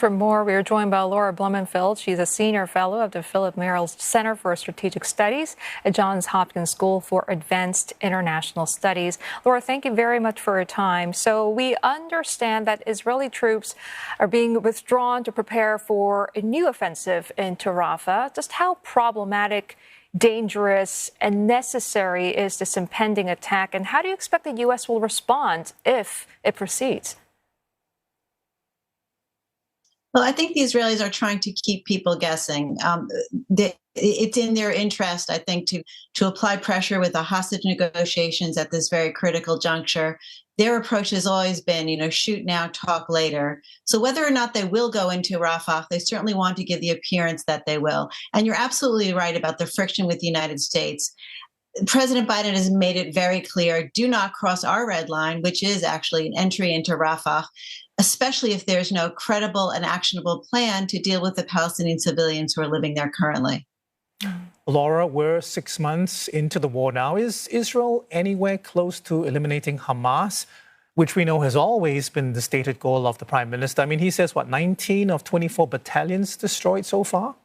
For more, we are joined by Laura Blumenfeld. She's a senior fellow of the Philip Merrill Center for Strategic Studies at Johns Hopkins School for Advanced International Studies. Laura, thank you very much for your time. So we understand that Israeli troops are being withdrawn to prepare for a new offensive into Rafah. Just how problematic, dangerous, and necessary is this impending attack, and how do you expect the U.S. will respond if it proceeds? Well, I think the Israelis are trying to keep people guessing. It's in their interest, I think, to apply pressure with the hostage negotiations at this very critical juncture. Their approach has always been, shoot now, talk later. So whether or not they will go into Rafah, they certainly want to give the appearance that they will. And you're absolutely right about the friction with the United States. President Biden has made it very clear, do not cross our red line, which is actually an entry into Rafah, especially if there's no credible and actionable plan to deal with the Palestinian civilians who are living there currently. Laura, we're 6 months into the war now. Is Israel anywhere close to eliminating Hamas, which we know has always been the stated goal of the Prime Minister? I mean, he says, 19 of 24 battalions destroyed so far?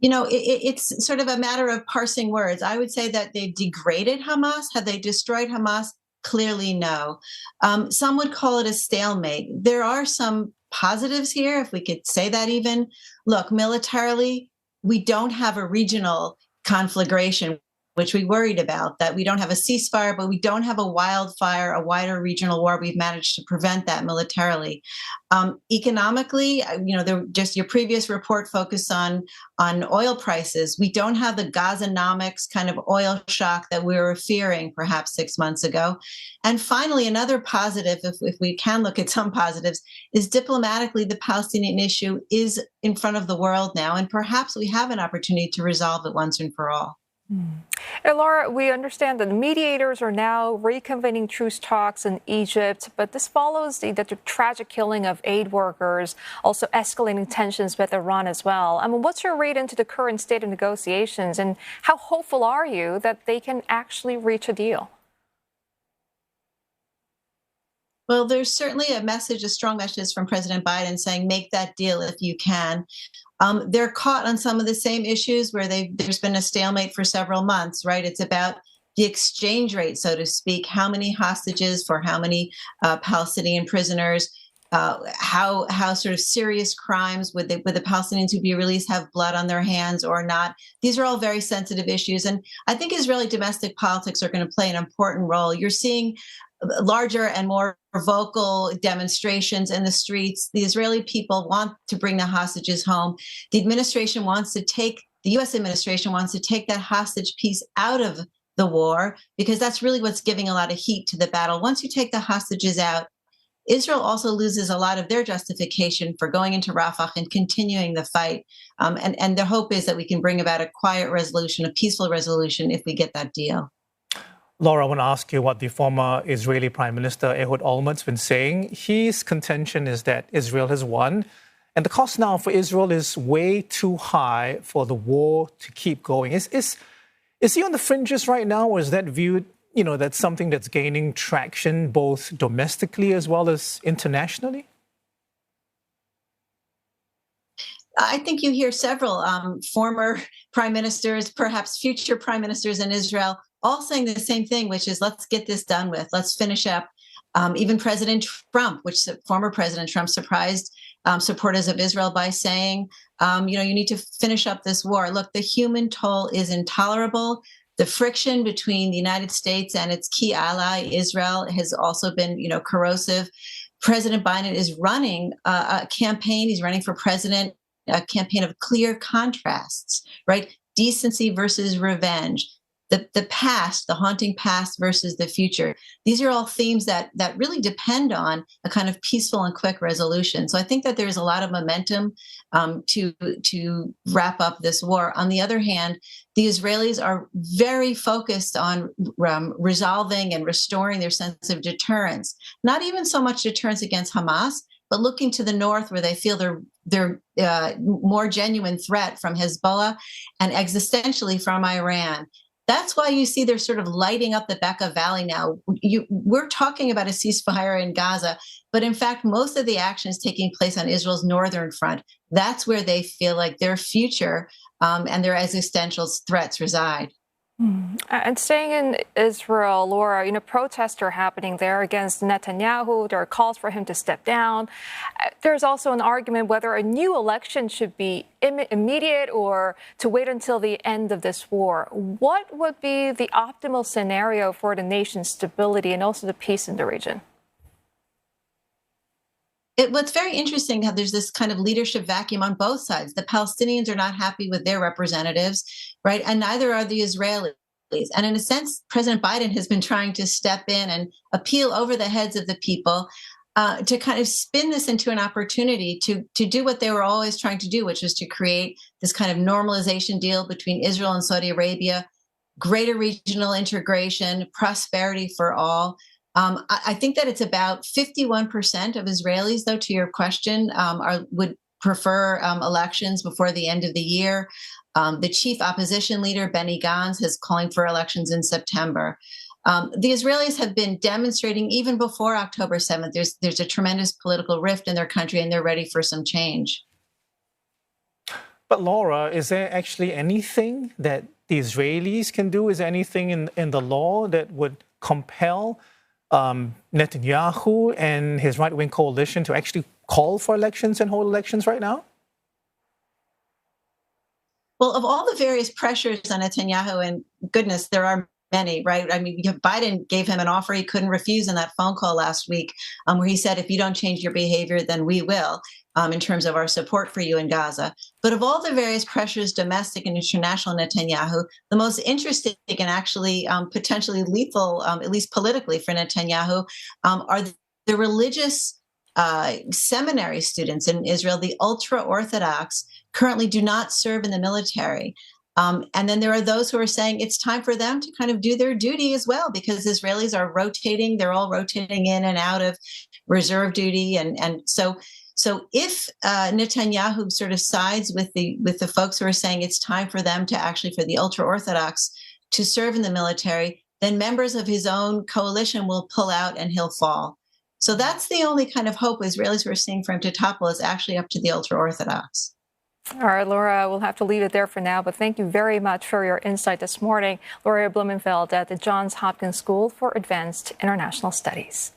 It's sort of a matter of parsing words. I would say that they've degraded Hamas. Have they destroyed Hamas? Clearly, no. Some would call it a stalemate. There are some positives here, if we could say that even. Look, militarily, we don't have a regional conflagration, which we worried about, that we don't have a ceasefire, but we don't have a wildfire, a wider regional war. We've managed to prevent that militarily. Economically, just your previous report focused on oil prices. We don't have the Gazanomics kind of oil shock that we were fearing perhaps 6 months ago. And finally, another positive, if we can look at some positives, is diplomatically, the Palestinian issue is in front of the world now, and perhaps we have an opportunity to resolve it once and for all. And Laura, we understand that the mediators are now reconvening truce talks in Egypt, but this follows the tragic killing of aid workers, also escalating tensions with Iran as well. I mean, what's your read into the current state of negotiations, and how hopeful are you that they can actually reach a deal? Well, there's certainly a strong message from President Biden saying, make that deal if you can. They're caught on some of the same issues where there's been a stalemate for several months, right? It's about the exchange rate, so to speak, how many hostages for how many Palestinian prisoners, how sort of serious crimes would the Palestinians who be released have blood on their hands or not. These are all very sensitive issues. And I think Israeli domestic politics are going to play an important role. You're seeing larger and more vocal demonstrations in the streets. The Israeli people want to bring the hostages home. The U.S. administration wants to take that hostage piece out of the war, because that's really what's giving a lot of heat to the battle. Once you take the hostages out, Israel also loses a lot of their justification for going into Rafah and continuing the fight. And the hope is that we can bring about a quiet resolution, a peaceful resolution, if we get that deal. Laura, I want to ask you what the former Israeli Prime Minister Ehud Olmert's been saying. His contention is that Israel has won, and the cost now for Israel is way too high for the war to keep going. Is he on the fringes right now, or is that viewed, that's something that's gaining traction both domestically as well as internationally? I think you hear several former prime ministers, perhaps future prime ministers in Israel, all saying the same thing, which is, let's get this done with. Let's finish up. Even President Trump, former President Trump surprised supporters of Israel by saying, you need to finish up this war. Look, the human toll is intolerable. The friction between the United States and its key ally, Israel, has also been, corrosive. President Biden is running a campaign. He's running for president, a campaign of clear contrasts, right? Decency versus revenge. The past, the haunting past versus the future. These are all themes that really depend on a kind of peaceful and quick resolution. So I think that there's a lot of momentum to wrap up this war. On the other hand, the Israelis are very focused on resolving and restoring their sense of deterrence. Not even so much deterrence against Hamas, but looking to the north, where they feel they're more genuine threat from Hezbollah and existentially from Iran. That's why you see they're sort of lighting up the Bekaa Valley now. We're talking about a ceasefire in Gaza, but in fact, most of the action is taking place on Israel's northern front. That's where they feel like their future and their existential threats reside. And staying in Israel, Laura, protests are happening there against Netanyahu. There are calls for him to step down. There's also an argument whether a new election should be immediate or to wait until the end of this war. What would be the optimal scenario for the nation's stability and also the peace in the region? What's very interesting how there's this kind of leadership vacuum on both sides. The Palestinians are not happy with their representatives, right? And neither are the Israelis. And in a sense, President Biden has been trying to step in and appeal over the heads of the people to kind of spin this into an opportunity to do what they were always trying to do, which was to create this kind of normalization deal between Israel and Saudi Arabia, greater regional integration, prosperity for all. I think that it's about 51% of Israelis, though, to your question, would prefer elections before the end of the year. The chief opposition leader, Benny Gantz, is calling for elections in September. The Israelis have been demonstrating even before October 7th. There's a tremendous political rift in their country, and they're ready for some change. But Laura, is there actually anything that the Israelis can do? Is there anything in the law that would compel Netanyahu and his right-wing coalition to actually call for elections and hold elections right now? Well, of all the various pressures on Netanyahu, and goodness, there are many, right? I mean, Biden gave him an offer he couldn't refuse in that phone call last week, where he said, if you don't change your behavior, then we will, in terms of our support for you in Gaza. But of all the various pressures, domestic and international, Netanyahu, the most interesting and actually potentially lethal, at least politically for Netanyahu, are the religious seminary students in Israel, the ultra-Orthodox, currently do not serve in the military. And then there are those who are saying it's time for them to kind of do their duty as well, because Israelis are rotating. They're all rotating in and out of reserve duty. And so if Netanyahu sort of sides with the folks who are saying it's time for them to actually, for the ultra-Orthodox to serve in the military, then members of his own coalition will pull out and he'll fall. So that's the only kind of hope Israelis were seeing for him to topple is actually up to the ultra-Orthodox. All right, Laura, we'll have to leave it there for now, but thank you very much for your insight this morning. Laura Blumenfeld at the Johns Hopkins School for Advanced International Studies.